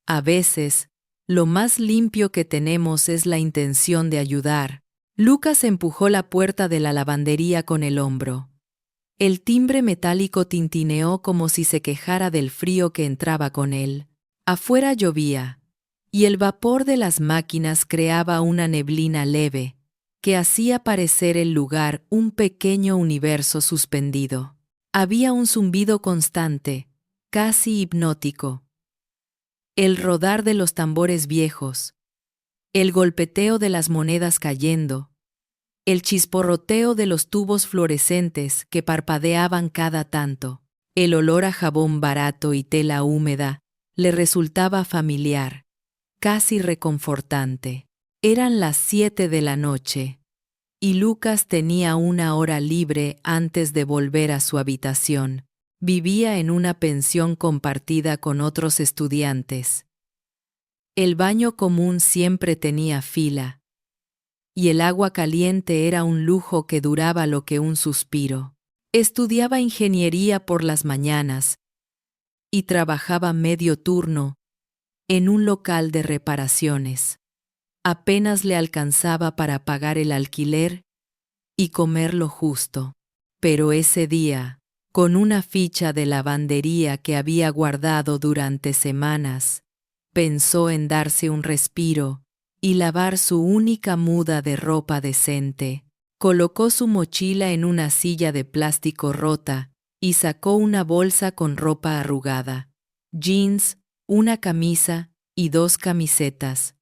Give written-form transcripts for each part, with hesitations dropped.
A veces, lo más limpio que tenemos es la intención de ayudar. Lucas empujó la puerta de la lavandería con el hombro. El timbre metálico tintineó como si se quejara del frío que entraba con él. Afuera llovía, y el vapor de las máquinas creaba una neblina leve, que hacía parecer el lugar un pequeño universo suspendido. Había un zumbido constante, casi hipnótico. El rodar de los tambores viejos, el golpeteo de las monedas cayendo, el chisporroteo de los tubos fluorescentes que parpadeaban cada tanto. El olor a jabón barato y tela húmeda le resultaba familiar, casi reconfortante. Eran las 7 de la noche, y Lucas tenía una hora libre antes de volver a su habitación. Vivía en una pensión compartida con otros estudiantes. El baño común siempre tenía fila, y el agua caliente era un lujo que duraba lo que un suspiro. Estudiaba ingeniería por las mañanas y trabajaba medio turno en un local de reparaciones. Apenas le alcanzaba para pagar el alquiler y comer lo justo. Pero ese día, con una ficha de lavandería que había guardado durante semanas, pensó en darse un respiro y lavar su única muda de ropa decente. Colocó su mochila en una silla de plástico rota y sacó una bolsa con ropa arrugada, jeans, una camisa y 2 camisetas.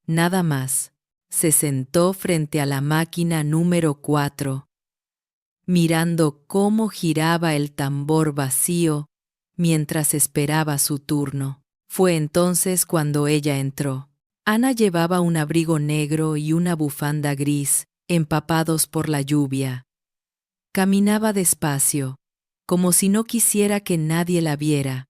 Nada más. Se sentó frente a la máquina número 4, mirando cómo giraba el tambor vacío mientras esperaba su turno. Fue entonces cuando ella entró. Ana llevaba un abrigo negro y una bufanda gris, empapados por la lluvia. Caminaba despacio, como si no quisiera que nadie la viera.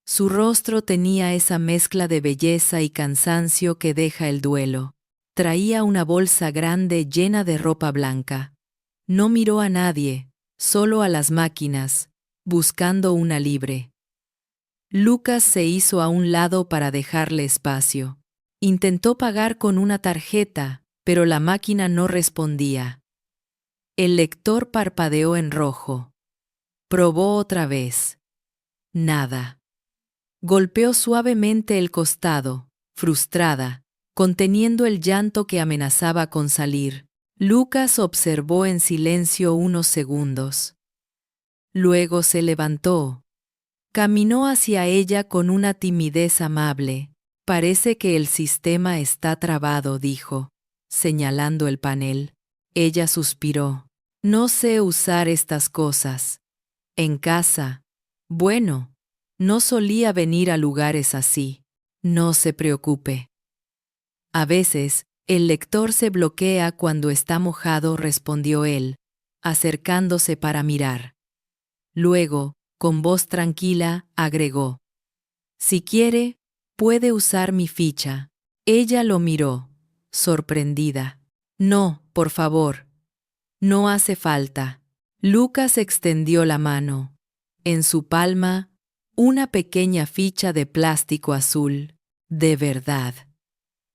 Su rostro tenía esa mezcla de belleza y cansancio que deja el duelo. Traía una bolsa grande llena de ropa blanca. No miró a nadie, solo a las máquinas, buscando una libre. Lucas se hizo a un lado para dejarle espacio. Intentó pagar con una tarjeta, pero la máquina no respondía. El lector parpadeó en rojo. Probó otra vez. Nada. Golpeó suavemente el costado, frustrada, conteniendo el llanto que amenazaba con salir. Lucas observó en silencio unos segundos. Luego se levantó. Caminó hacia ella con una timidez amable. Parece que el sistema está trabado, dijo, señalando el panel. Ella suspiró. No sé usar estas cosas. En casa. Bueno, no solía venir a lugares así. No se preocupe. A veces, el lector se bloquea cuando está mojado, respondió él, acercándose para mirar. Luego, con voz tranquila, agregó. Si quiere, puede usar mi ficha. Ella lo miró, sorprendida. No, por favor. No hace falta. Lucas extendió la mano. En su palma, una pequeña ficha de plástico azul. De verdad.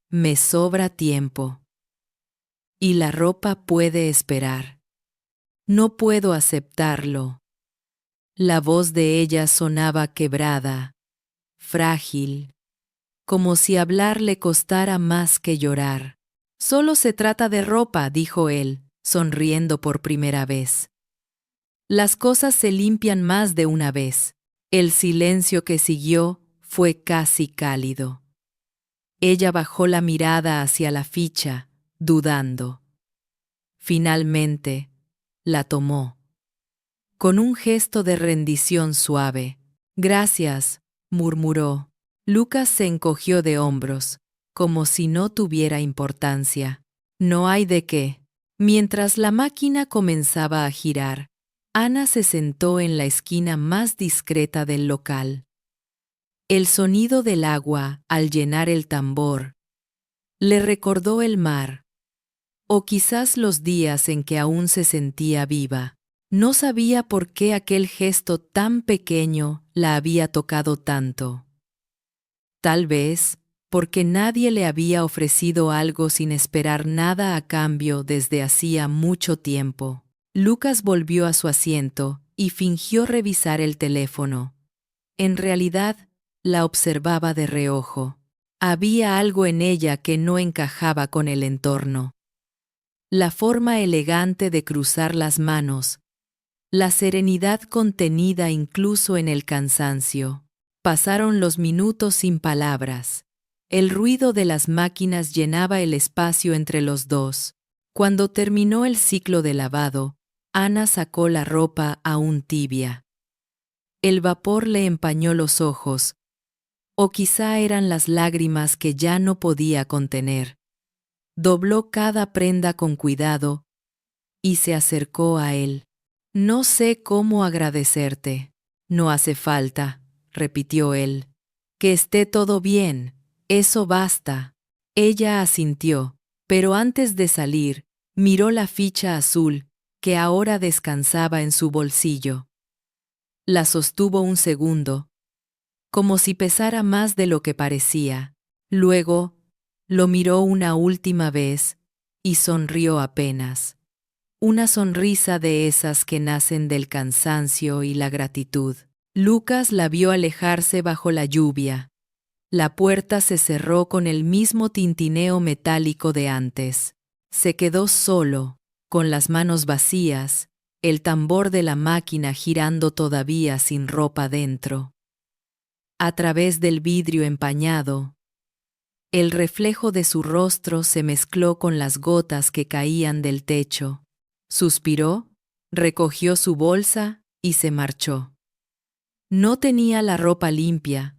Me sobra tiempo. Y la ropa puede esperar. No puedo aceptarlo. La voz de ella sonaba quebrada, frágil, como si hablar le costara más que llorar. Solo se trata de ropa, dijo él, sonriendo por primera vez. Las cosas se limpian más de una vez. El silencio que siguió fue casi cálido. Ella bajó la mirada hacia la ficha, dudando. Finalmente, la tomó. Con un gesto de rendición suave. Gracias, murmuró. Lucas se encogió de hombros, como si no tuviera importancia. No hay de qué. Mientras la máquina comenzaba a girar, Ana se sentó en la esquina más discreta del local. El sonido del agua, al llenar el tambor, le recordó el mar, o quizás los días en que aún se sentía viva. No sabía por qué aquel gesto tan pequeño la había tocado tanto. Tal vez, porque nadie le había ofrecido algo sin esperar nada a cambio desde hacía mucho tiempo. Lucas volvió a su asiento y fingió revisar el teléfono. En realidad, la observaba de reojo. Había algo en ella que no encajaba con el entorno. La forma elegante de cruzar las manos, la serenidad contenida incluso en el cansancio. Pasaron los minutos sin palabras. El ruido de las máquinas llenaba el espacio entre los dos. Cuando terminó el ciclo de lavado, Ana sacó la ropa aún tibia. El vapor le empañó los ojos, o quizá eran las lágrimas que ya no podía contener. Dobló cada prenda con cuidado y se acercó a él. No sé cómo agradecerte. No hace falta, repitió él. Que esté todo bien, eso basta. Ella asintió, pero antes de salir, miró la ficha azul, que ahora descansaba en su bolsillo. La sostuvo un segundo, como si pesara más de lo que parecía. Luego, lo miró una última vez y sonrió apenas. Una sonrisa de esas que nacen del cansancio y la gratitud. Lucas la vio alejarse bajo la lluvia. La puerta se cerró con el mismo tintineo metálico de antes. Se quedó solo, con las manos vacías, el tambor de la máquina girando todavía sin ropa dentro. A través del vidrio empañado, el reflejo de su rostro se mezcló con las gotas que caían del techo. Suspiró, recogió su bolsa y se marchó. No tenía la ropa limpia,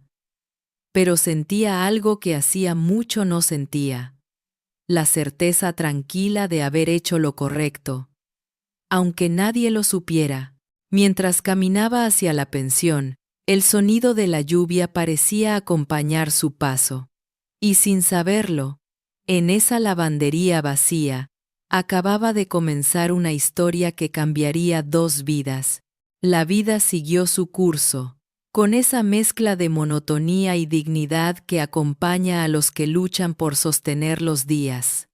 pero sentía algo que hacía mucho no sentía. La certeza tranquila de haber hecho lo correcto. Aunque nadie lo supiera, mientras caminaba hacia la pensión, el sonido de la lluvia parecía acompañar su paso. Y sin saberlo, en esa lavandería vacía, acababa de comenzar una historia que cambiaría 2 vidas. La vida siguió su curso, con esa mezcla de monotonía y dignidad que acompaña a los que luchan por sostener los días.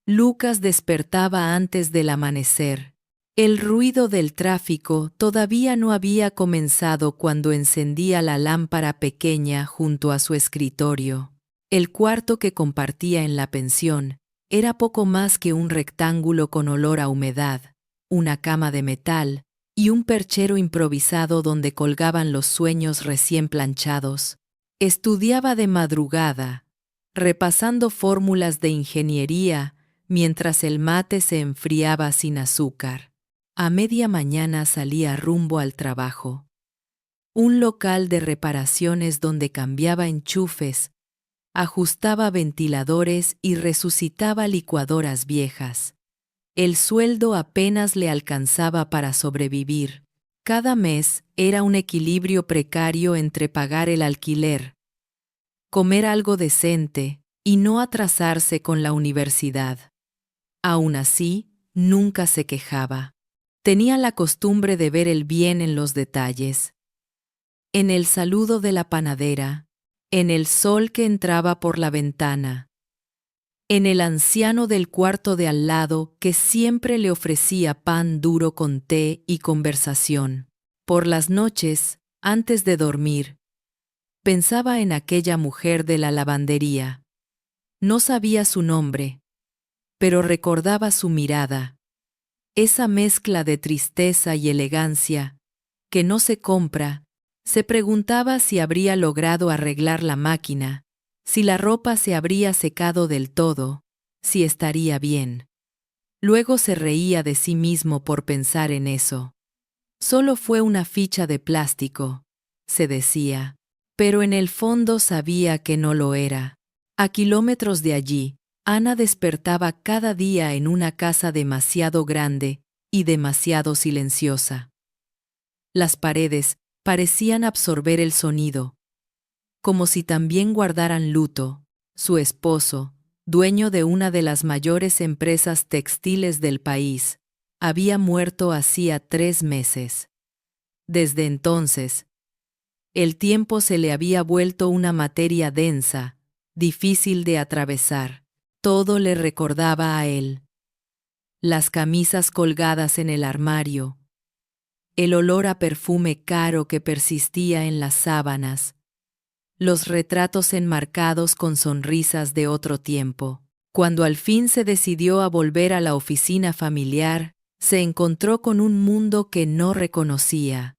Lucas despertaba antes del amanecer. El ruido del tráfico todavía no había comenzado cuando encendía la lámpara pequeña junto a su escritorio. El cuarto que compartía en la pensión era poco más que un rectángulo con olor a humedad, una cama de metal y un perchero improvisado donde colgaban los sueños recién planchados. Estudiaba de madrugada, repasando fórmulas de ingeniería mientras el mate se enfriaba sin azúcar. A media mañana salía rumbo al trabajo. Un local de reparaciones donde cambiaba enchufes, ajustaba ventiladores y resucitaba licuadoras viejas. El sueldo apenas le alcanzaba para sobrevivir. Cada mes era un equilibrio precario entre pagar el alquiler, comer algo decente y no atrasarse con la universidad. Aún así, nunca se quejaba. Tenía la costumbre de ver el bien en los detalles. En el saludo de la panadera, en el sol que entraba por la ventana, en el anciano del cuarto de al lado que siempre le ofrecía pan duro con té y conversación. Por las noches, antes de dormir, pensaba en aquella mujer de la lavandería. No sabía su nombre, pero recordaba su mirada, esa mezcla de tristeza y elegancia que no se compra. Se preguntaba si habría logrado arreglar la máquina, si la ropa se habría secado del todo, si estaría bien. Luego se reía de sí mismo por pensar en eso. Solo fue una ficha de plástico, se decía, pero en el fondo sabía que no lo era. A kilómetros de allí, Ana despertaba cada día en una casa demasiado grande y demasiado silenciosa. Las paredes parecían absorber el sonido, como si también guardaran luto. Su esposo, dueño de una de las mayores empresas textiles del país, había muerto hacía 3 meses. Desde entonces, El tiempo se le había vuelto una materia densa, difícil de atravesar. Todo le recordaba a él. Las camisas colgadas en el armario, el olor a perfume caro que persistía en las sábanas, los retratos enmarcados con sonrisas de otro tiempo. Cuando al fin se decidió a volver a la oficina familiar, se encontró con un mundo que no reconocía.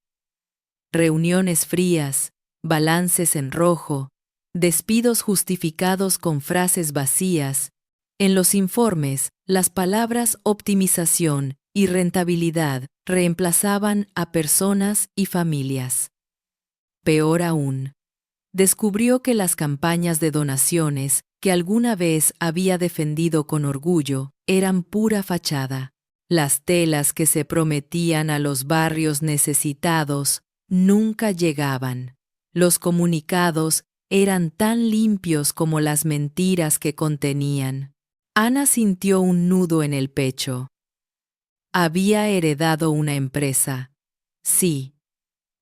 Reuniones frías, balances en rojo, despidos justificados con frases vacías. En los informes, las palabras optimización y rentabilidad reemplazaban a personas y familias. Peor aún, descubrió que las campañas de donaciones, que alguna vez había defendido con orgullo, eran pura fachada. Las telas que se prometían a los barrios necesitados nunca llegaban. Los comunicados eran tan limpios como las mentiras que contenían. Ana sintió un nudo en el pecho. Había heredado una empresa, sí,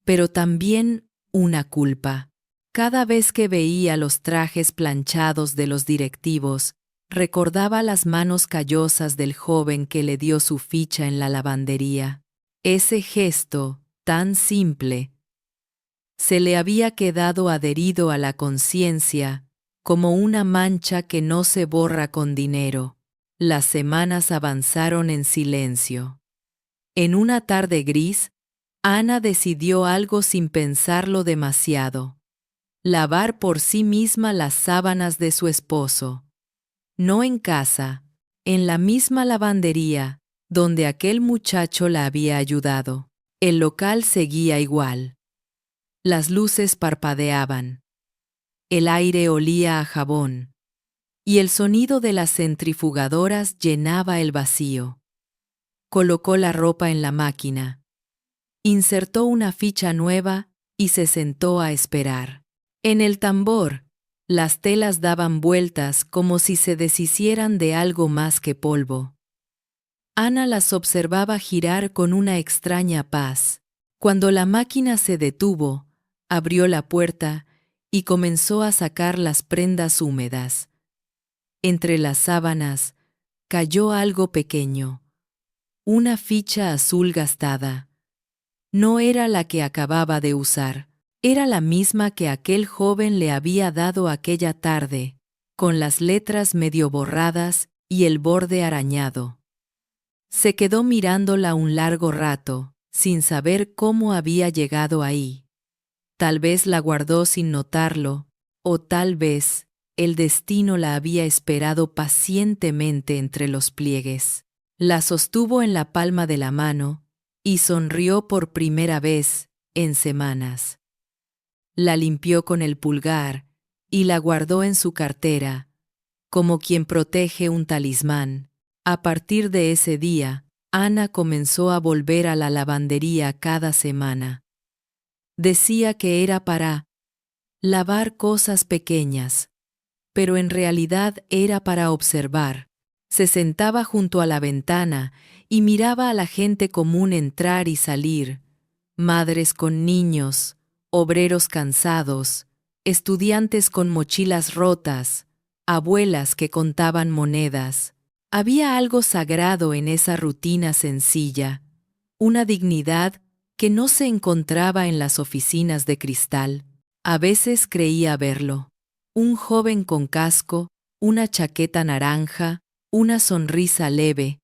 pero también una culpa. Cada vez que veía los trajes planchados de los directivos, recordaba las manos callosas del joven que le dio su ficha en la lavandería. Ese gesto, tan simple, se le había quedado adherido a la conciencia como una mancha que no se borra con dinero. Las semanas avanzaron en silencio. En una tarde gris, Ana decidió algo sin pensarlo demasiado: lavar por sí misma las sábanas de su esposo. No en casa, en la misma lavandería donde aquel muchacho la había ayudado. El local seguía igual. Las luces parpadeaban. El aire olía a jabón. Y el sonido de las centrifugadoras llenaba el vacío. Colocó la ropa en la máquina. Insertó una ficha nueva y se sentó a esperar. En el tambor, las telas daban vueltas como si se deshicieran de algo más que polvo. Ana las observaba girar con una extraña paz. Cuando la máquina se detuvo, abrió la puerta y comenzó a sacar las prendas húmedas. Entre las sábanas cayó algo pequeño, una ficha azul gastada. No era la que acababa de usar. Era la misma que aquel joven le había dado aquella tarde, con las letras medio borradas y el borde arañado. Se quedó mirándola un largo rato, sin saber cómo había llegado ahí. Tal vez la guardó sin notarlo, o tal vez el destino la había esperado pacientemente entre los pliegues. La sostuvo en la palma de la mano y sonrió por primera vez en semanas. La limpió con el pulgar y la guardó en su cartera, como quien protege un talismán. A partir de ese día, Ana comenzó a volver a la lavandería cada semana. Decía que era para lavar cosas pequeñas, pero en realidad era para observar. Se sentaba junto a la ventana y miraba a la gente común entrar y salir, madres con niños, obreros cansados, estudiantes con mochilas rotas, abuelas que contaban monedas. Había algo sagrado en esa rutina sencilla, una dignidad que no se encontraba en las oficinas de cristal. A veces creía verlo. Un joven con casco, una chaqueta naranja, una sonrisa leve,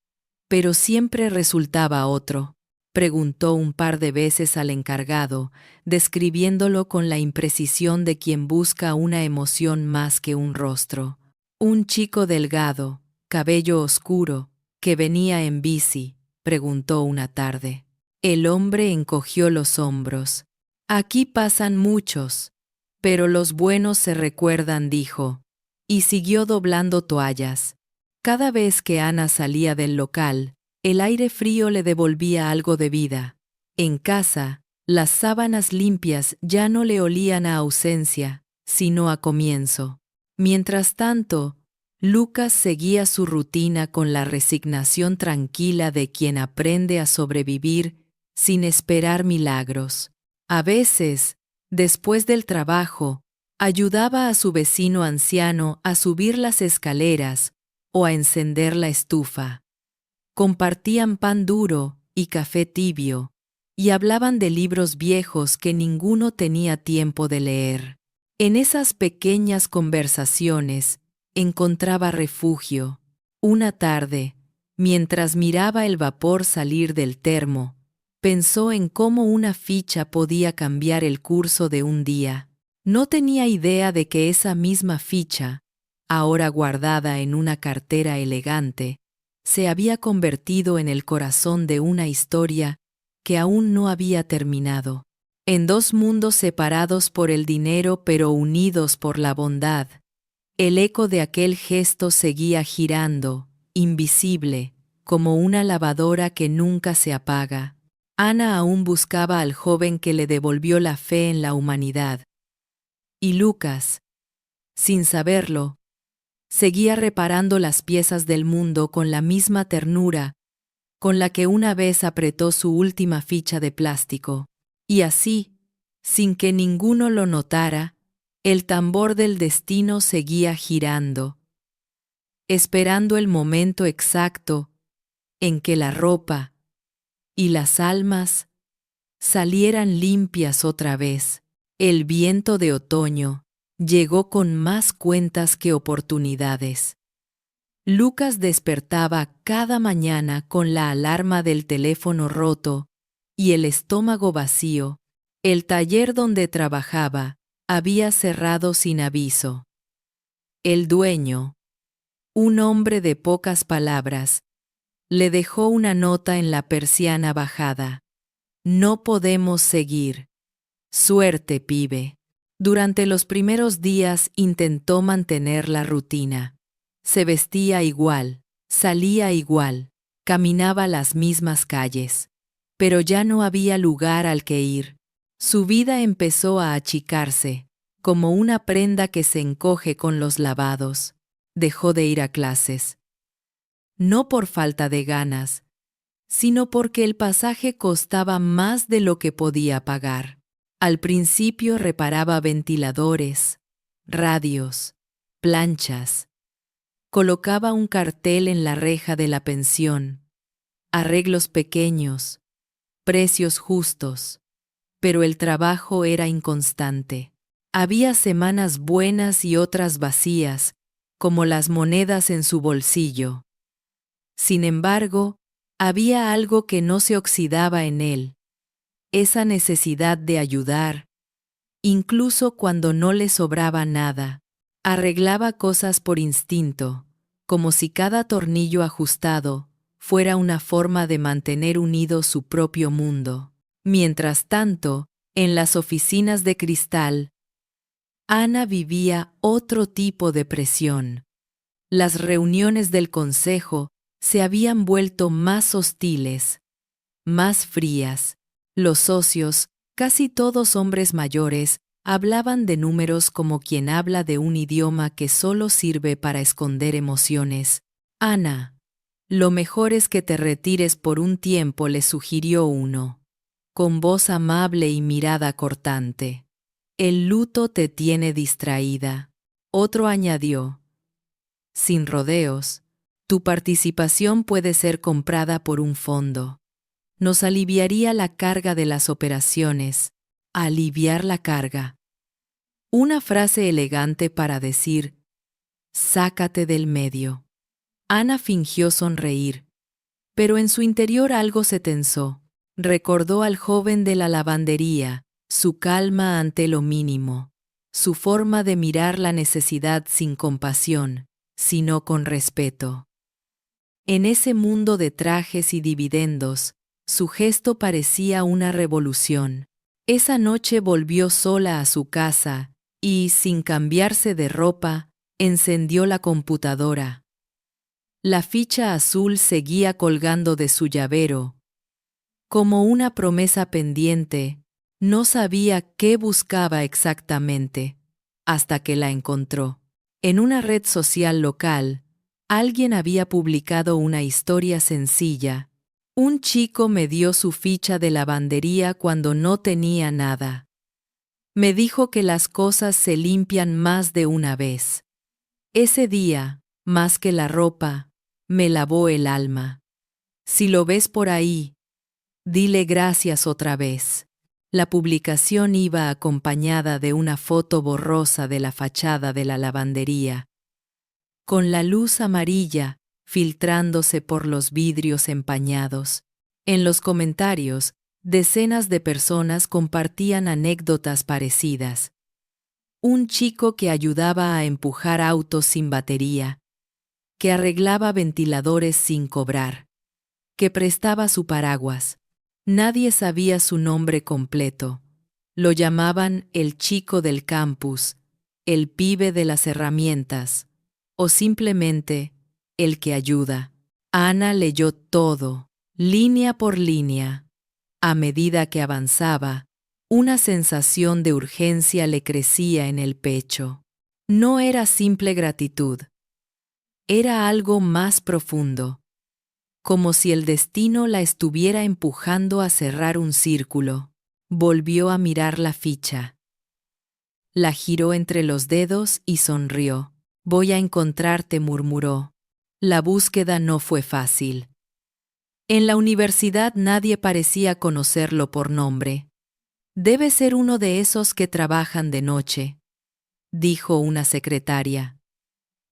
pero siempre resultaba otro. Preguntó un par de veces al encargado, describiéndolo con la imprecisión de quien busca una emoción más que un rostro. Un chico delgado, cabello oscuro, que venía en bici, preguntó una tarde. El hombre encogió los hombros. Aquí pasan muchos, pero los buenos se recuerdan, dijo, y siguió doblando toallas. Cada vez que Ana salía del local, el aire frío le devolvía algo de vida. En casa, las sábanas limpias ya no le olían a ausencia, sino a comienzo. Mientras tanto, Lucas seguía su rutina con la resignación tranquila de quien aprende a sobrevivir sin esperar milagros. A veces, Después del trabajo, ayudaba a su vecino anciano a subir las escaleras o a encender la estufa. Compartían pan duro y café tibio, y hablaban de libros viejos que ninguno tenía tiempo de leer. En esas pequeñas conversaciones encontraba refugio. Una tarde, mientras miraba el vapor salir del termo, pensó en cómo una ficha podía cambiar el curso de un día. No tenía idea de que esa misma ficha, ahora guardada en una cartera elegante, se había convertido en el corazón de una historia que aún no había terminado. En dos mundos separados por el dinero pero unidos por la bondad, el eco de aquel gesto seguía girando, invisible, como una lavadora que nunca se apaga. Ana aún buscaba al joven que le devolvió la fe en la humanidad. Y Lucas, sin saberlo, seguía reparando las piezas del mundo con la misma ternura con la que una vez apretó su última ficha de plástico. Y así, sin que ninguno lo notara, el tambor del destino seguía girando, esperando el momento exacto en que la ropa y las almas salieran limpias otra vez. El viento de otoño llegó con más cuentas que oportunidades. Lucas despertaba cada mañana con la alarma del teléfono roto y el estómago vacío. El taller donde trabajaba había cerrado sin aviso. El dueño, un hombre de pocas palabras, le dejó una nota en la persiana bajada. No podemos seguir. Suerte, pibe. Durante los primeros días intentó mantener la rutina. Se vestía igual, salía igual, caminaba las mismas calles. Pero ya no había lugar al que ir. Su vida empezó a achicarse, como una prenda que se encoge con los lavados. Dejó de ir a clases. No por falta de ganas, sino porque el pasaje costaba más de lo que podía pagar. Al principio reparaba ventiladores, radios, planchas. Colocaba un cartel en la reja de la pensión. Arreglos pequeños, precios justos. Pero el trabajo era inconstante. Había semanas buenas y otras vacías, como las monedas en su bolsillo. Sin embargo, había algo que no se oxidaba en él, esa necesidad de ayudar, incluso cuando no le sobraba nada. Arreglaba cosas por instinto, como si cada tornillo ajustado fuera una forma de mantener unido su propio mundo. Mientras tanto, en las oficinas de cristal, Ana vivía otro tipo de presión. Las reuniones del consejo se habían vuelto más hostiles, más frías. Los socios, casi todos hombres mayores, hablaban de números como quien habla de un idioma que solo sirve para esconder emociones. Ana, lo mejor es que te retires por un tiempo, le sugirió uno, con voz amable y mirada cortante. El luto te tiene distraída. Otro añadió, sin rodeos, tu participación puede ser comprada por un fondo. Nos aliviaría la carga de las operaciones. Aliviar la carga. Una frase elegante para decir, sácate del medio. Ana fingió sonreír, pero en su interior algo se tensó. Recordó al joven de la lavandería, su calma ante lo mínimo, su forma de mirar la necesidad sin compasión, sino con respeto. En ese mundo de trajes y dividendos, su gesto parecía una revolución. Esa noche volvió sola a su casa y, sin cambiarse de ropa, encendió la computadora. La ficha azul seguía colgando de su llavero. Como una promesa pendiente, no sabía qué buscaba exactamente, hasta que la encontró. En una red social local, alguien había publicado una historia sencilla. Un chico me dio su ficha de lavandería cuando no tenía nada. Me dijo que las cosas se limpian más de una vez. Ese día, más que la ropa, me lavó el alma. Si lo ves por ahí, dile gracias otra vez. La publicación iba acompañada de una foto borrosa de la fachada de la lavandería, con la luz amarilla filtrándose por los vidrios empañados. En los comentarios, decenas de personas compartían anécdotas parecidas. Un chico que ayudaba a empujar autos sin batería, que arreglaba ventiladores sin cobrar, que prestaba su paraguas. Nadie sabía su nombre completo. Lo llamaban el chico del campus, el pibe de las herramientas, o simplemente el que ayuda. Ana leyó todo, línea por línea. A medida que avanzaba, una sensación de urgencia le crecía en el pecho. No era simple gratitud, era algo más profundo, como si el destino la estuviera empujando a cerrar un círculo. Volvió a mirar la ficha. La giró entre los dedos y sonrió. Voy a encontrarte, murmuró. La búsqueda no fue fácil. En la universidad nadie parecía conocerlo por nombre. Debe ser uno de esos que trabajan de noche, dijo una secretaria.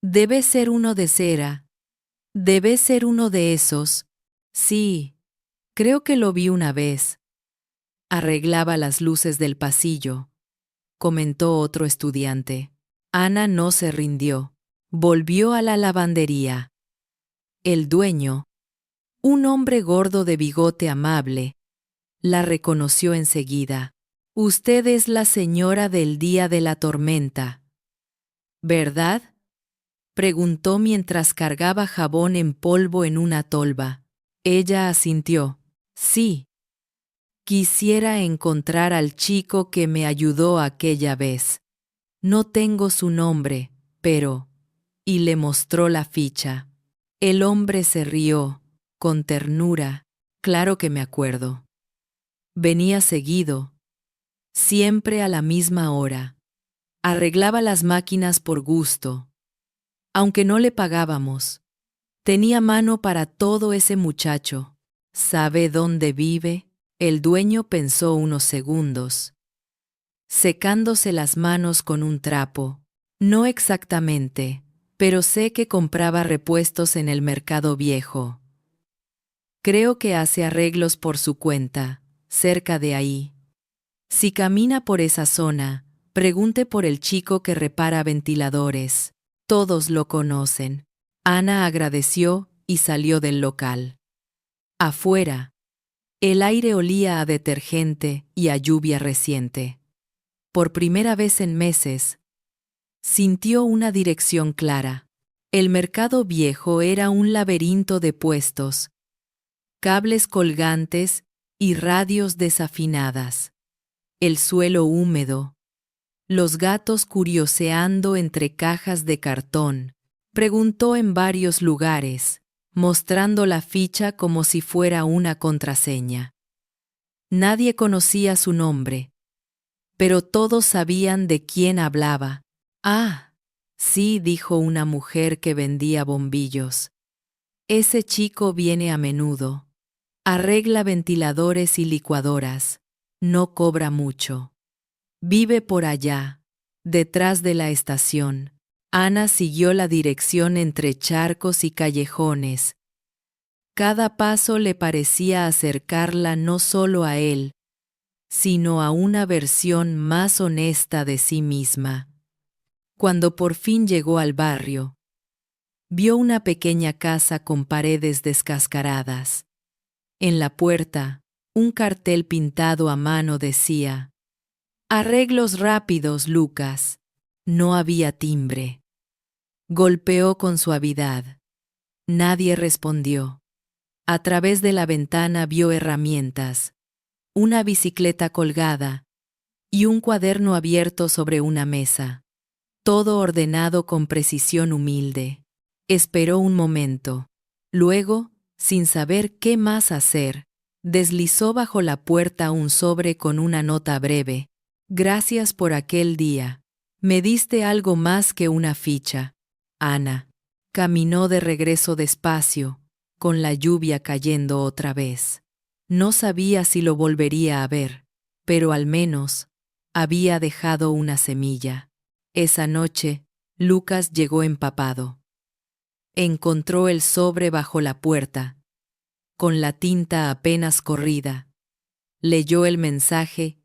Debe ser uno de cera. Debe ser uno de esos. Sí, creo que lo vi una vez. Arreglaba las luces del pasillo, comentó otro estudiante. Ana no se rindió. Volvió a la lavandería. El dueño, un hombre gordo de bigote amable, la reconoció enseguida. Usted es la señora del día de la tormenta, ¿verdad? Preguntó mientras cargaba jabón en polvo en una tolva. Ella asintió. Sí. Quisiera encontrar al chico que me ayudó aquella vez. No tengo su nombre, pero... Y le mostró la ficha. El hombre se rió, con ternura. Claro que me acuerdo. Venía seguido, siempre a la misma hora. Arreglaba las máquinas por gusto. Aunque no le pagábamos, tenía mano para todo ese muchacho. ¿Sabe dónde vive? El dueño pensó unos segundos, secándose las manos con un trapo. No exactamente, pero sé que compraba repuestos en el mercado viejo. Creo que hace arreglos por su cuenta, cerca de ahí. Si camina por esa zona, pregunte por el chico que repara ventiladores. Todos lo conocen. Ana agradeció y salió del local. Afuera, el aire olía a detergente y a lluvia reciente. Por primera vez en meses, sintió una dirección clara. El mercado viejo era un laberinto de puestos, cables colgantes y radios desafinadas. El suelo húmedo, los gatos curioseando entre cajas de cartón. Preguntó en varios lugares, mostrando la ficha como si fuera una contraseña. Nadie conocía su nombre, pero todos sabían de quién hablaba. Ah, sí, dijo una mujer que vendía bombillos. Ese chico viene a menudo. Arregla ventiladores y licuadoras. No cobra mucho. Vive por allá, detrás de la estación. Ana siguió la dirección entre charcos y callejones. Cada paso le parecía acercarla no solo a él, sino a una versión más honesta de sí misma. Cuando por fin llegó al barrio, vio una pequeña casa con paredes descascaradas. En la puerta, un cartel pintado a mano decía: Arreglos rápidos, Lucas. No había timbre. Golpeó con suavidad. Nadie respondió. A través de la ventana vio herramientas, una bicicleta colgada y un cuaderno abierto sobre una mesa. Todo ordenado con precisión humilde. Esperó un momento. Luego, sin saber qué más hacer, deslizó bajo la puerta un sobre con una nota breve. Gracias por aquel día. Me diste algo más que una ficha. Ana caminó de regreso despacio, con la lluvia cayendo otra vez. No sabía si lo volvería a ver, pero al menos había dejado una semilla. Esa noche, Lucas llegó empapado. Encontró el sobre bajo la puerta, con la tinta apenas corrida. Leyó el mensaje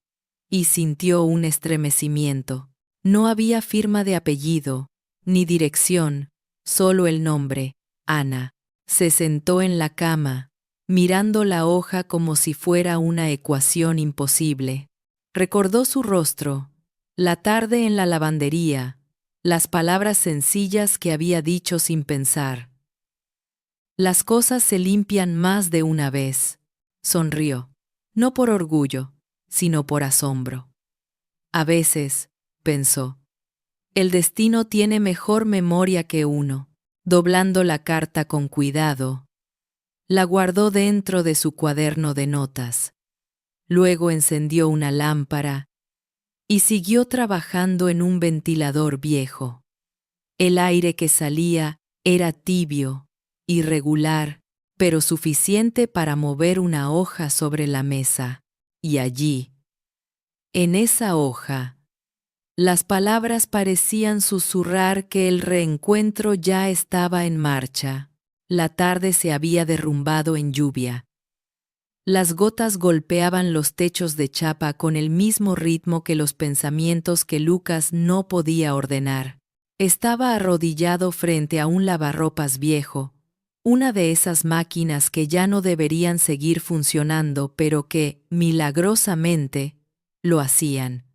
y sintió un estremecimiento. No había firma de apellido, ni dirección, solo el nombre, Ana. Se sentó en la cama, mirando la hoja como si fuera una ecuación imposible. Recordó su rostro, la tarde en la lavandería, las palabras sencillas que había dicho sin pensar. Las cosas se limpian más de una vez. Sonrió, no por orgullo, sino por asombro. A veces, pensó, el destino tiene mejor memoria que uno. Doblando la carta con cuidado, la guardó dentro de su cuaderno de notas. Luego encendió una lámpara y siguió trabajando en un ventilador viejo. El aire que salía era tibio, irregular, pero suficiente para mover una hoja sobre la mesa. Y allí, en esa hoja, las palabras parecían susurrar que el reencuentro ya estaba en marcha. La tarde se había derrumbado en lluvia. Las gotas golpeaban los techos de chapa con el mismo ritmo que los pensamientos que Lucas no podía ordenar. Estaba arrodillado frente a un lavarropas viejo, una de esas máquinas que ya no deberían seguir funcionando, pero que, milagrosamente, lo hacían.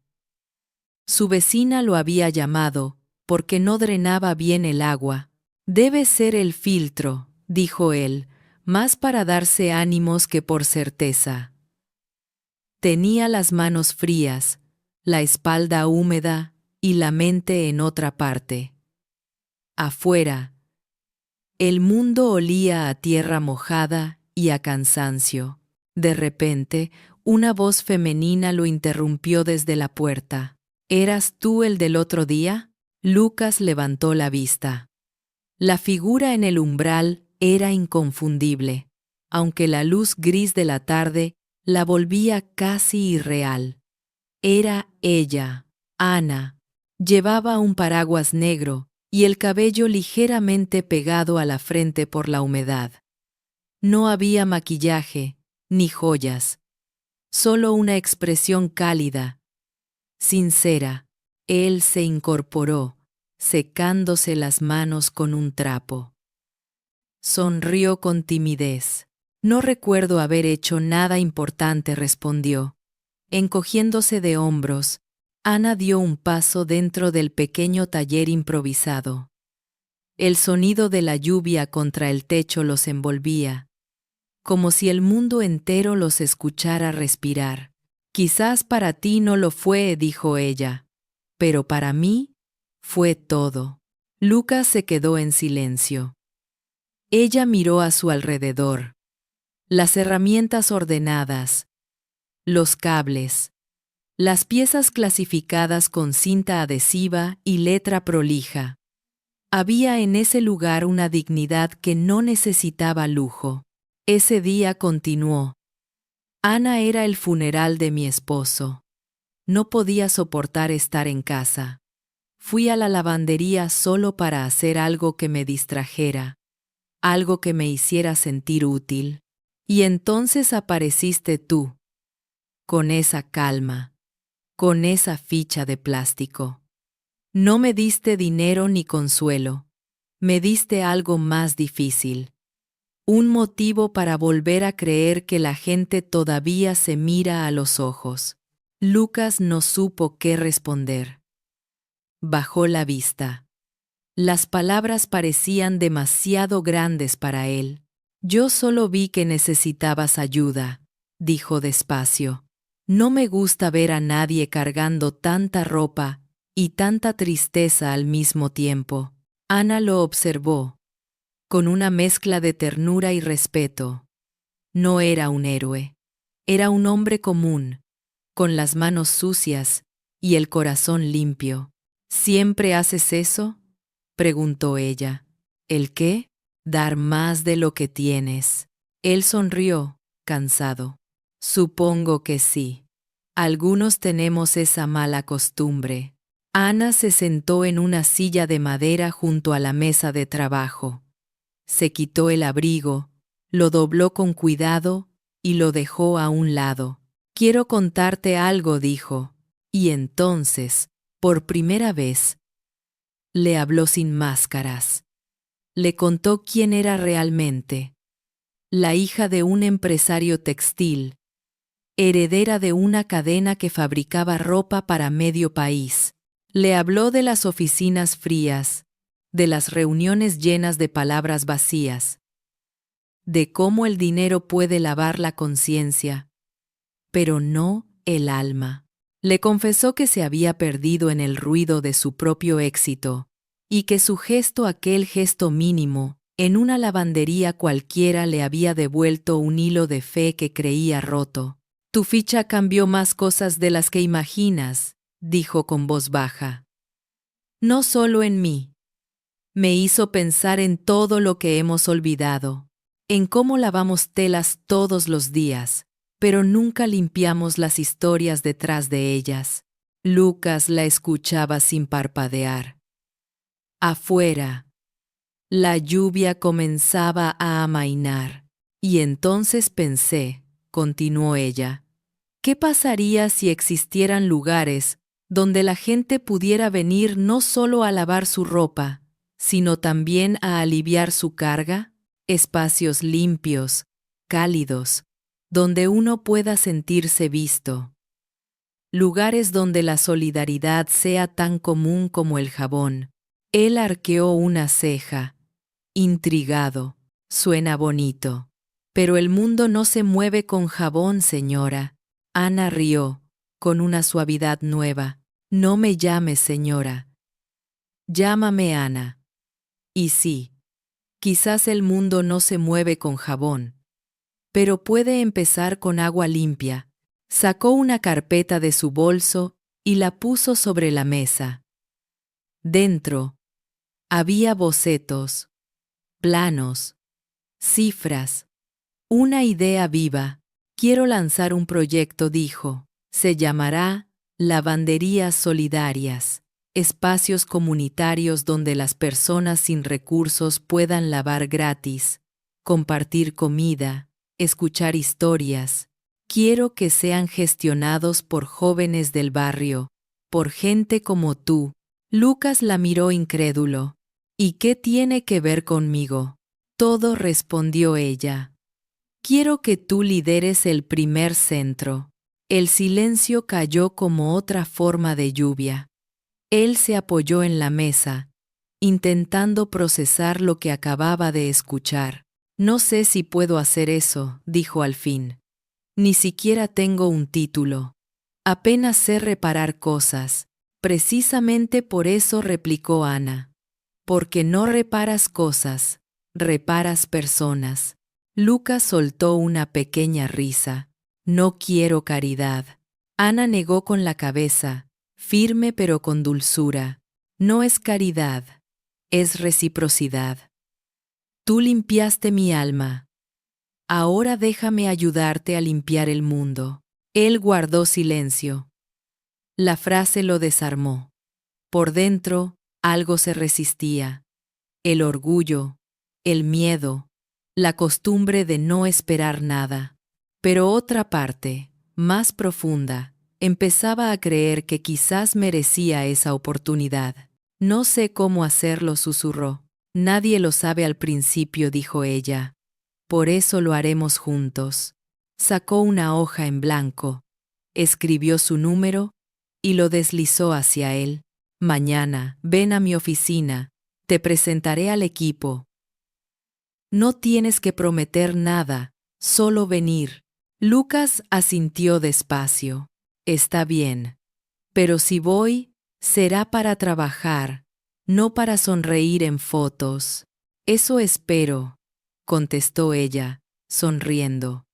Su vecina lo había llamado, porque no drenaba bien el agua. Debe ser el filtro, dijo él, más para darse ánimos que por certeza. Tenía las manos frías, la espalda húmeda y la mente en otra parte. Afuera, el mundo olía a tierra mojada y a cansancio. De repente, una voz femenina lo interrumpió desde la puerta. ¿Eras tú el del otro día? Lucas levantó la vista. La figura en el umbral era inconfundible, aunque la luz gris de la tarde la volvía casi irreal. Era ella, Ana. Llevaba un paraguas negro y el cabello ligeramente pegado a la frente por la humedad. No había maquillaje, ni joyas, solo una expresión cálida, sincera. Él se incorporó, secándose las manos con un trapo. Sonrió con timidez. No recuerdo haber hecho nada importante, respondió. Encogiéndose de hombros, Ana dio un paso dentro del pequeño taller improvisado. El sonido de la lluvia contra el techo los envolvía, como si el mundo entero los escuchara respirar. Quizás para ti no lo fue, dijo ella, pero para mí fue todo. Lucas se quedó en silencio. Ella miró a su alrededor. Las herramientas ordenadas, los cables, las piezas clasificadas con cinta adhesiva y letra prolija. Había en ese lugar una dignidad que no necesitaba lujo. Ese día continuó. Ana era el funeral de mi esposo. No podía soportar estar en casa. Fui a la lavandería solo para hacer algo que me distrajera, algo que me hiciera sentir útil. Y entonces apareciste tú, con esa calma, con esa ficha de plástico. No me diste dinero ni consuelo, me diste algo más difícil. Un motivo para volver a creer que la gente todavía se mira a los ojos. Lucas no supo qué responder. Bajó la vista. Las palabras parecían demasiado grandes para él. Yo solo vi que necesitabas ayuda, dijo despacio. No me gusta ver a nadie cargando tanta ropa y tanta tristeza al mismo tiempo. Ana lo observó, con una mezcla de ternura y respeto. No era un héroe. Era un hombre común, con las manos sucias y el corazón limpio. ¿Siempre haces eso?, preguntó ella. ¿El qué? Dar más de lo que tienes. Él sonrió, cansado. Supongo que sí. Algunos tenemos esa mala costumbre. Ana se sentó en una silla de madera junto a la mesa de trabajo. Se quitó el abrigo, lo dobló con cuidado y lo dejó a un lado. Quiero contarte algo, dijo. Y entonces, por primera vez, le habló sin máscaras. Le contó quién era realmente. La hija de un empresario textil, heredera de una cadena que fabricaba ropa para medio país. Le habló de las oficinas frías, de las reuniones llenas de palabras vacías, de cómo el dinero puede lavar la conciencia, pero no el alma. Le confesó que se había perdido en el ruido de su propio éxito, y que su gesto, aquel gesto mínimo, en una lavandería cualquiera le había devuelto un hilo de fe que creía roto. Tu ficha cambió más cosas de las que imaginas, dijo con voz baja. No solo en mí. Me hizo pensar en todo lo que hemos olvidado, en cómo lavamos telas todos los días, pero nunca limpiamos las historias detrás de ellas. Lucas la escuchaba sin parpadear. Afuera, la lluvia comenzaba a amainar. Y entonces pensé, continuó ella, ¿qué pasaría si existieran lugares donde la gente pudiera venir no solo a lavar su ropa, sino también a aliviar su carga? Espacios limpios, cálidos, donde uno pueda sentirse visto. Lugares donde la solidaridad sea tan común como el jabón. Él arqueó una ceja, intrigado. Suena bonito. Pero el mundo no se mueve con jabón, señora. Ana rió, con una suavidad nueva. No me llames señora. Llámame Ana. Y sí, quizás el mundo no se mueve con jabón, pero puede empezar con agua limpia. Sacó una carpeta de su bolso y la puso sobre la mesa. Dentro había bocetos, planos, cifras, una idea viva. Quiero lanzar un proyecto, dijo. Se llamará Lavanderías Solidarias, espacios comunitarios donde las personas sin recursos puedan lavar gratis, compartir comida, escuchar historias. Quiero que sean gestionados por jóvenes del barrio, por gente como tú. Lucas la miró incrédulo. ¿Y qué tiene que ver conmigo? Todo, respondió ella. Quiero que tú lideres el primer centro. El silencio cayó como otra forma de lluvia. Él se apoyó en la mesa, intentando procesar lo que acababa de escuchar. No sé si puedo hacer eso, dijo al fin. Ni siquiera tengo un título. Apenas sé reparar cosas. Precisamente por eso, replicó Ana. Porque no reparas cosas, reparas personas. Lucas soltó una pequeña risa. No quiero caridad. Ana negó con la cabeza, firme pero con dulzura. No es caridad, es reciprocidad. Tú limpiaste mi alma. Ahora déjame ayudarte a limpiar el mundo. Él guardó silencio. La frase lo desarmó. Por dentro, algo se resistía. El orgullo, el miedo, la costumbre de no esperar nada. Pero otra parte, más profunda, empezaba a creer que quizás merecía esa oportunidad. No sé cómo hacerlo, susurró. Nadie lo sabe al principio, dijo ella. Por eso lo haremos juntos. Sacó una hoja en blanco, escribió su número y lo deslizó hacia él. Mañana, ven a mi oficina, te presentaré al equipo. No tienes que prometer nada, solo venir. Lucas asintió despacio. Está bien. Pero si voy, será para trabajar, no para sonreír en fotos. Eso espero, contestó ella, sonriendo.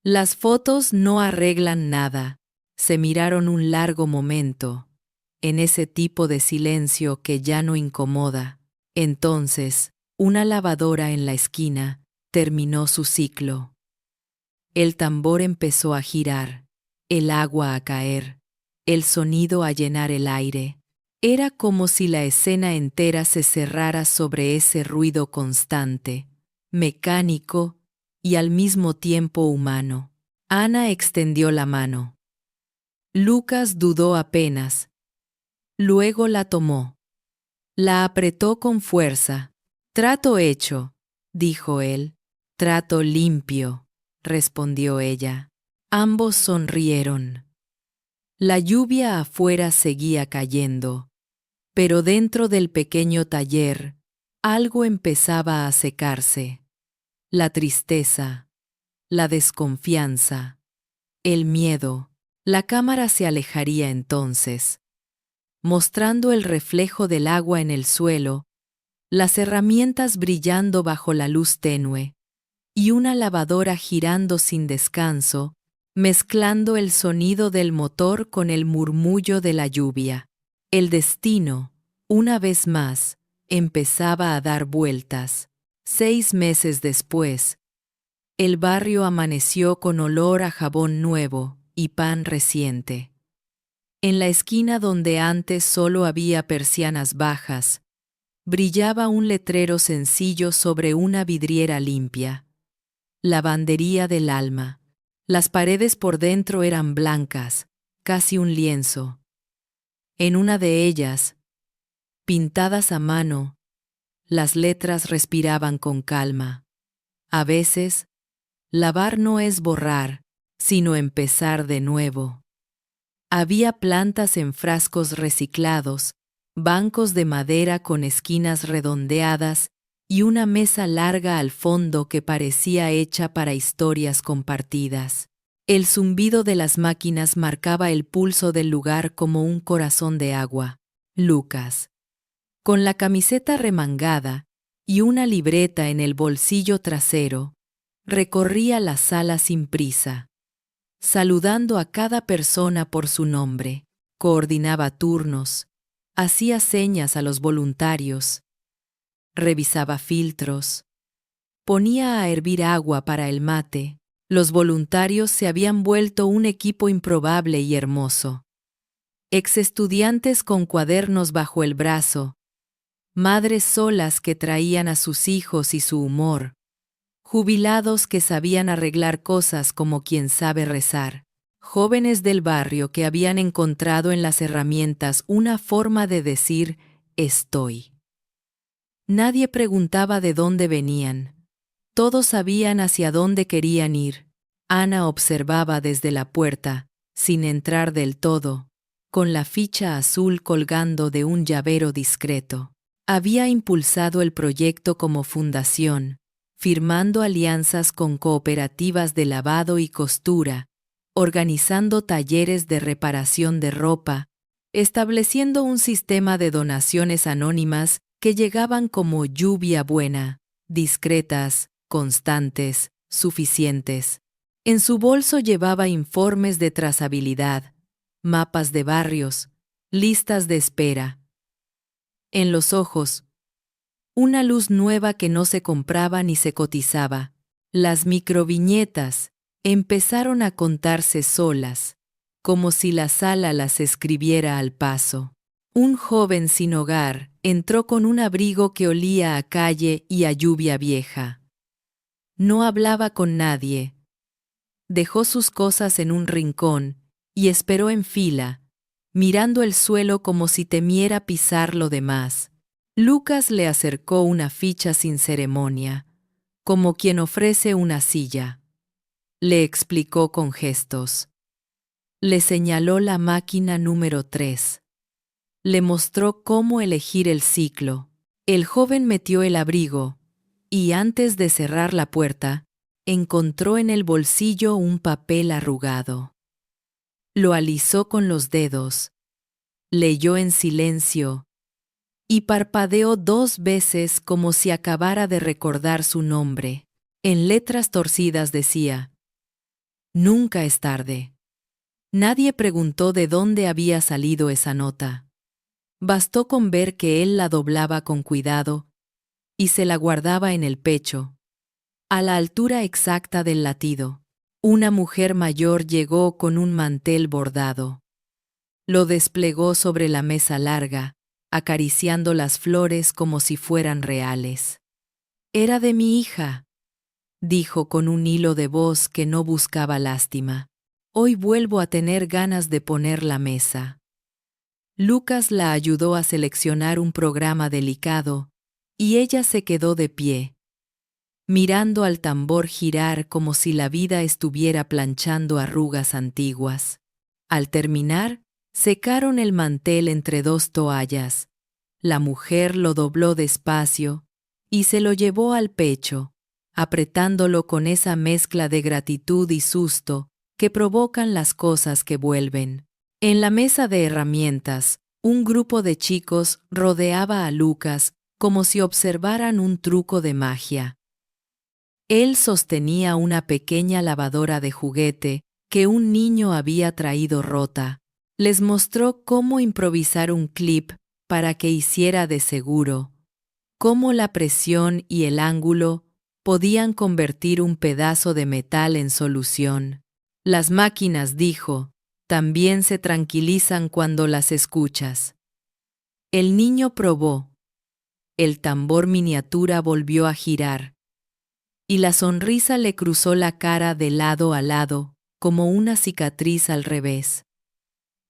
Las fotos no arreglan nada, Se miraron un largo momento, en ese tipo de silencio que ya no incomoda. Entonces, una lavadora en la esquina terminó su ciclo. El tambor empezó a girar, el agua a caer, el sonido a llenar el aire. Era como si la escena entera se cerrara sobre ese ruido constante, mecánico y al mismo tiempo humano. Ana extendió la mano. Lucas dudó apenas. Luego la tomó. La apretó con fuerza. Trato hecho, dijo él. Trato limpio, respondió ella. Ambos sonrieron. La lluvia afuera seguía cayendo, pero dentro del pequeño taller, algo empezaba a secarse. La tristeza, la desconfianza, el miedo. La cámara se alejaría entonces, mostrando el reflejo del agua en el suelo, las herramientas brillando bajo la luz tenue, y una lavadora girando sin descanso, mezclando el sonido del motor con el murmullo de la lluvia. El destino, una vez más, empezaba a dar vueltas. 6 meses después, el barrio amaneció con olor a jabón nuevo y pan reciente. En la esquina donde antes solo había persianas bajas, brillaba un letrero sencillo sobre una vidriera limpia. Lavandería del alma. Las paredes por dentro eran blancas, casi un lienzo. En una de ellas, pintadas a mano, las letras respiraban con calma. A veces, lavar no es borrar, sino empezar de nuevo. Había plantas en frascos reciclados, bancos de madera con esquinas redondeadas y una mesa larga al fondo que parecía hecha para historias compartidas. El zumbido de las máquinas marcaba el pulso del lugar como un corazón de agua. Lucas, con la camiseta remangada y una libreta en el bolsillo trasero, recorría la sala sin prisa, saludando a cada persona por su nombre, coordinaba turnos, hacía señas a los voluntarios, revisaba filtros, ponía a hervir agua para el mate. Los voluntarios se habían vuelto un equipo improbable y hermoso. Ex-estudiantes con cuadernos bajo el brazo, madres solas que traían a sus hijos y su humor, jubilados que sabían arreglar cosas como quien sabe rezar, jóvenes del barrio que habían encontrado en las herramientas una forma de decir «estoy». Nadie preguntaba de dónde venían. Todos sabían hacia dónde querían ir. Ana observaba desde la puerta, sin entrar del todo, con la ficha azul colgando de un llavero discreto. Había impulsado el proyecto como fundación, firmando alianzas con cooperativas de lavado y costura, organizando talleres de reparación de ropa, estableciendo un sistema de donaciones anónimas que llegaban como lluvia buena, discretas, constantes, suficientes. En su bolso llevaba informes de trazabilidad, mapas de barrios, listas de espera. En los ojos, una luz nueva que no se compraba ni se cotizaba. Las microviñetas empezaron a contarse solas, como si la sala las escribiera al paso. Un joven sin hogar entró con un abrigo que olía a calle y a lluvia vieja. No hablaba con nadie. Dejó sus cosas en un rincón y esperó en fila, mirando el suelo como si temiera pisar lo demás. Lucas le acercó una ficha sin ceremonia, como quien ofrece una silla. Le explicó con gestos. Le señaló la máquina número 3. Le mostró cómo elegir el ciclo. El joven metió el abrigo y antes de cerrar la puerta, encontró en el bolsillo un papel arrugado. Lo alisó con los dedos, leyó en silencio y parpadeó 2 veces como si acabara de recordar su nombre. En letras torcidas decía: «Nunca es tarde. Nadie preguntó de dónde había salido esa nota. Bastó con ver que él la doblaba con cuidado y se la guardaba en el pecho, a la altura exacta del latido. Una mujer mayor llegó con un mantel bordado. Lo desplegó sobre la mesa larga, acariciando las flores como si fueran reales. «Era de mi hija», dijo con un hilo de voz que no buscaba lástima. «Hoy vuelvo a tener ganas de poner la mesa». Lucas la ayudó a seleccionar un programa delicado, y ella se quedó de pie, mirando al tambor girar como si la vida estuviera planchando arrugas antiguas. Al terminar, secaron el mantel entre dos toallas. La mujer lo dobló despacio y se lo llevó al pecho, apretándolo con esa mezcla de gratitud y susto que provocan las cosas que vuelven. En la mesa de herramientas, un grupo de chicos rodeaba a Lucas como si observaran un truco de magia. Él sostenía una pequeña lavadora de juguete que un niño había traído rota. Les mostró cómo improvisar un clip para que hiciera de seguro, cómo la presión y el ángulo podían convertir un pedazo de metal en solución. Las máquinas, dijo, también se tranquilizan cuando las escuchas. El niño probó. El tambor miniatura volvió a girar, y la sonrisa le cruzó la cara de lado a lado, como una cicatriz al revés.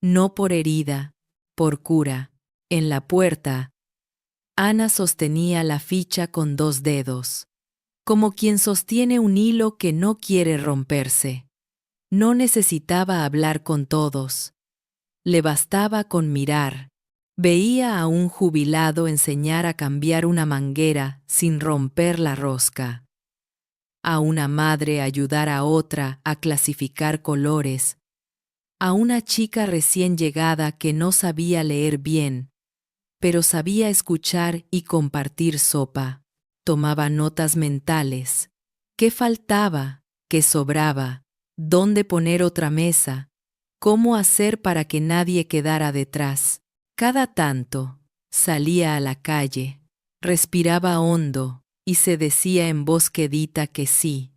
No por herida, por cura. En la puerta, Ana sostenía la ficha con dos dedos, como quien sostiene un hilo que no quiere romperse. No necesitaba hablar con todos. Le bastaba con mirar. Veía a un jubilado enseñar a cambiar una manguera sin romper la rosca. A una madre ayudar a otra a clasificar colores. A una chica recién llegada que no sabía leer bien, pero sabía escuchar y compartir sopa. Tomaba notas mentales. ¿Qué faltaba? ¿Qué sobraba? ¿Dónde poner otra mesa? ¿Cómo hacer para que nadie quedara detrás? Cada tanto, salía a la calle, respiraba hondo y se decía en voz quedita que sí,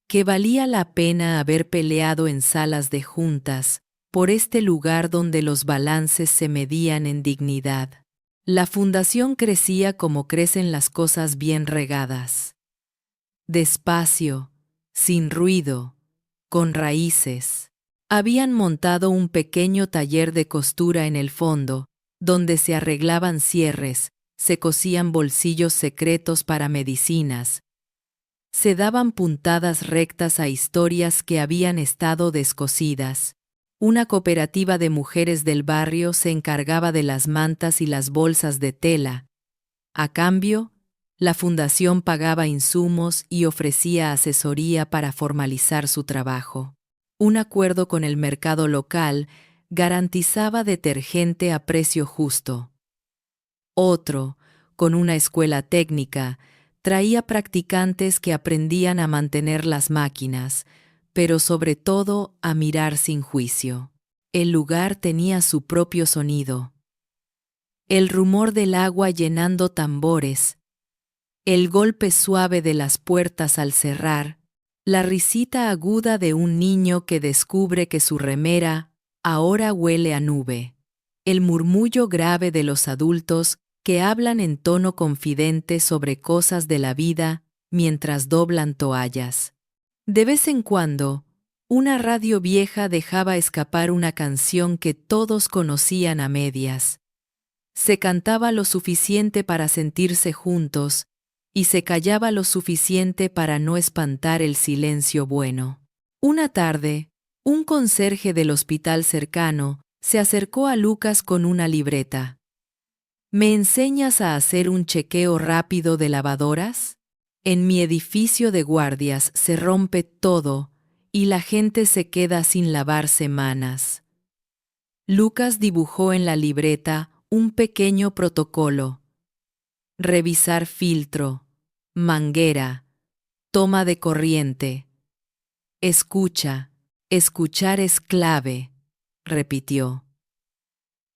que valía la pena haber peleado en salas de juntas por este lugar donde los balances se medían en dignidad. La fundación crecía como crecen las cosas bien regadas. Despacio, sin ruido, con raíces. Habían montado un pequeño taller de costura en el fondo, donde se arreglaban cierres, se cosían bolsillos secretos para medicinas, se daban puntadas rectas a historias que habían estado descosidas. Una cooperativa de mujeres del barrio se encargaba de las mantas y las bolsas de tela. A cambio, la fundación pagaba insumos y ofrecía asesoría para formalizar su trabajo. Un acuerdo con el mercado local garantizaba detergente a precio justo. Otro, con una escuela técnica, traía practicantes que aprendían a mantener las máquinas, pero sobre todo a mirar sin juicio. El lugar tenía su propio sonido. El rumor del agua llenando tambores, el golpe suave de las puertas al cerrar, la risita aguda de un niño que descubre que su remera ahora huele a nube, el murmullo grave de los adultos que hablan en tono confidente sobre cosas de la vida mientras doblan toallas. De vez en cuando, una radio vieja dejaba escapar una canción que todos conocían a medias. Se cantaba lo suficiente para sentirse juntos y se callaba lo suficiente para no espantar el silencio bueno. Una tarde, un conserje del hospital cercano se acercó a Lucas con una libreta. ¿Me enseñas a hacer un chequeo rápido de lavadoras? En mi edificio de guardias se rompe todo y la gente se queda sin lavar semanas. Lucas dibujó en la libreta un pequeño protocolo. Revisar filtro, manguera, toma de corriente. Escucha, Escuchar es clave, repitió.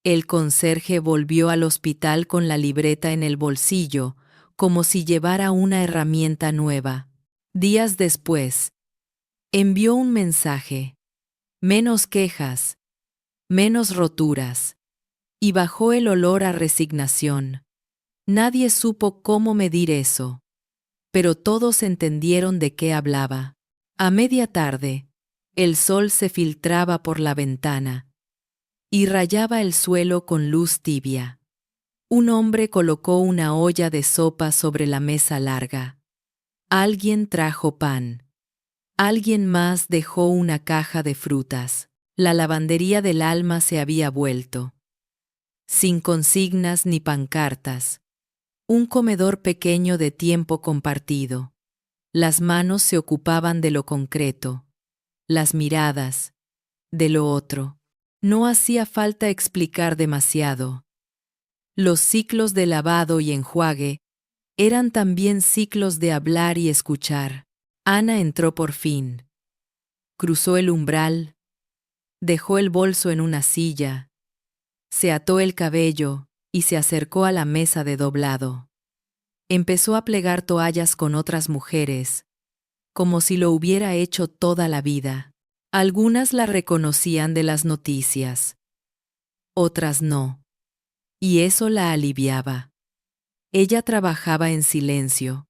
El conserje volvió al hospital con la libreta en el bolsillo, como si llevara una herramienta nueva. Días después, envió un mensaje. Menos quejas, menos roturas. Y bajó el olor a resignación. Nadie supo cómo medir eso, pero todos entendieron de qué hablaba. A media tarde, el sol se filtraba por la ventana y rayaba el suelo con luz tibia. Un hombre colocó una olla de sopa sobre la mesa larga. Alguien trajo pan. Alguien más dejó una caja de frutas. La lavandería del alma se había vuelto. Sin consignas ni pancartas. Un comedor pequeño de tiempo compartido. Las manos se ocupaban de lo concreto. Las miradas, de lo otro. No hacía falta explicar demasiado. Los ciclos de lavado y enjuague eran también ciclos de hablar y escuchar. Ana entró por fin. Cruzó el umbral, dejó el bolso en una silla, se ató el cabello y se acercó a la mesa de doblado. Empezó a plegar toallas con otras mujeres, como si lo hubiera hecho toda la vida. Algunas la reconocían de las noticias, otras no, y eso la aliviaba. Ella trabajaba en silencio,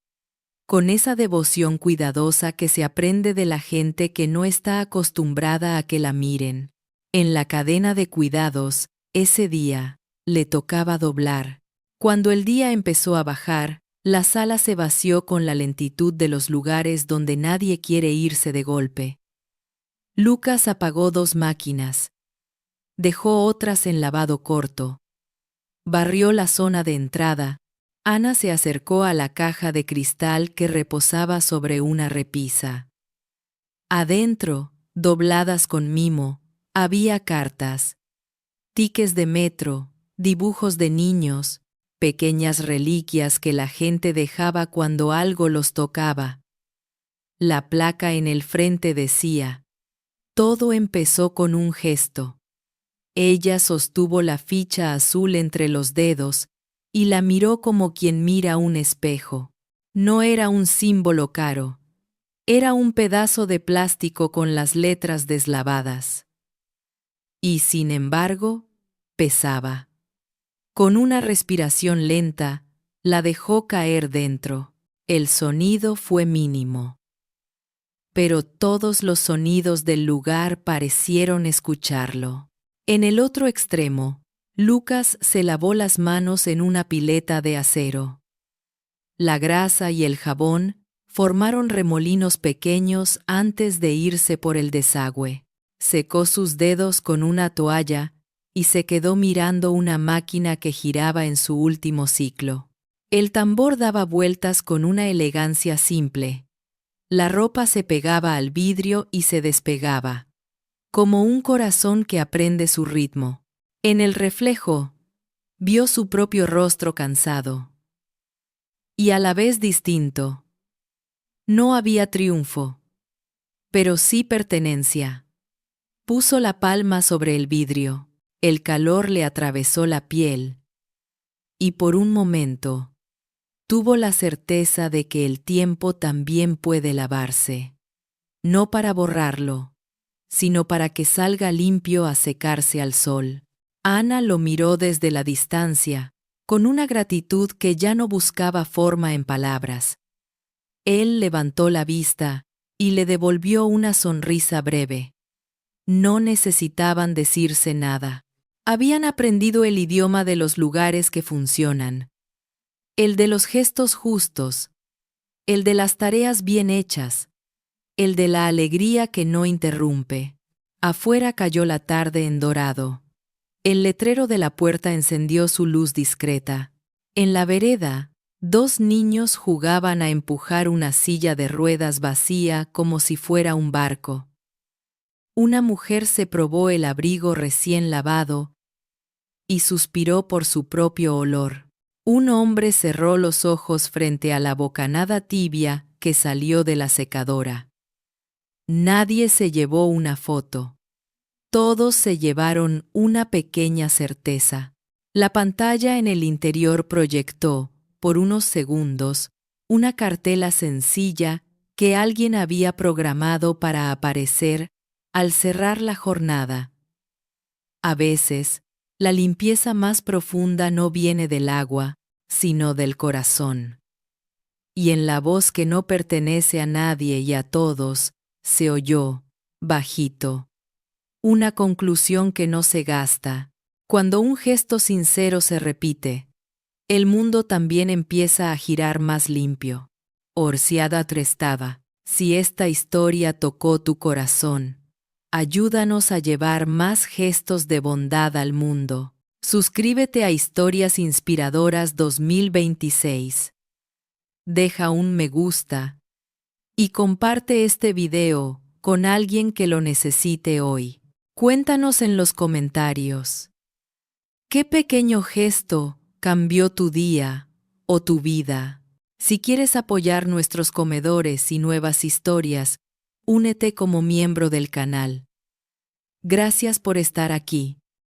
con esa devoción cuidadosa que se aprende de la gente que no está acostumbrada a que la miren. En la cadena de cuidados, ese día, le tocaba doblar. Cuando el día empezó a bajar, la sala se vació con la lentitud de los lugares donde nadie quiere irse de golpe. Lucas apagó 2 máquinas. Dejó otras en lavado corto. Barrió la zona de entrada. Ana se acercó a la caja de cristal que reposaba sobre una repisa. Adentro, dobladas con mimo, había cartas, tickets de metro, dibujos de niños, pequeñas reliquias que la gente dejaba cuando algo los tocaba. La placa en el frente decía: todo empezó con un gesto. Ella sostuvo la ficha azul entre los dedos y la miró como quien mira un espejo. No era un símbolo caro. Era un pedazo de plástico con las letras deslavadas. Y sin embargo, pesaba. Con una respiración lenta, la dejó caer dentro. El sonido fue mínimo. Pero todos los sonidos del lugar parecieron escucharlo. En el otro extremo, Lucas se lavó las manos en una pileta de acero. La grasa y el jabón formaron remolinos pequeños antes de irse por el desagüe. Secó sus dedos con una toalla y se quedó mirando una máquina que giraba en su último ciclo. El tambor daba vueltas con una elegancia simple. La ropa se pegaba al vidrio y se despegaba, como un corazón que aprende su ritmo. En el reflejo, vio su propio rostro cansado. Y a la vez distinto. No había triunfo, pero sí pertenencia. Puso la palma sobre el vidrio, el calor le atravesó la piel, y por un momento, tuvo la certeza de que el tiempo también puede lavarse. No para borrarlo, sino para que salga limpio a secarse al sol. Ana lo miró desde la distancia, con una gratitud que ya no buscaba forma en palabras. Él levantó la vista y le devolvió una sonrisa breve. No necesitaban decirse nada. Habían aprendido el idioma de los lugares que funcionan. El de los gestos justos. El de las tareas bien hechas. El de la alegría que no interrumpe. Afuera cayó la tarde en dorado. El letrero de la puerta encendió su luz discreta. En la vereda, 2 niños jugaban a empujar una silla de ruedas vacía como si fuera un barco. Una mujer se probó el abrigo recién lavado y suspiró por su propio olor. Un hombre cerró los ojos frente a la bocanada tibia que salió de la secadora. Nadie se llevó una foto. Todos se llevaron una pequeña certeza. La pantalla en el interior proyectó, por unos segundos, una cartela sencilla que alguien había programado para aparecer al cerrar la jornada. A veces, la limpieza más profunda no viene del agua, sino del corazón. Y en la voz que no pertenece a nadie y a todos, se oyó, bajito, una conclusión que no se gasta. Cuando un gesto sincero se repite, el mundo también empieza a girar más limpio. Orsiada Trestava, si esta historia tocó tu corazón, ayúdanos a llevar más gestos de bondad al mundo. Suscríbete a Historias Inspiradoras 2026. Deja un me gusta y comparte este video con alguien que lo necesite hoy. Cuéntanos en los comentarios. ¿Qué pequeño gesto cambió tu día o tu vida? Si quieres apoyar nuestros comedores y nuevas historias, únete como miembro del canal. Gracias por estar aquí.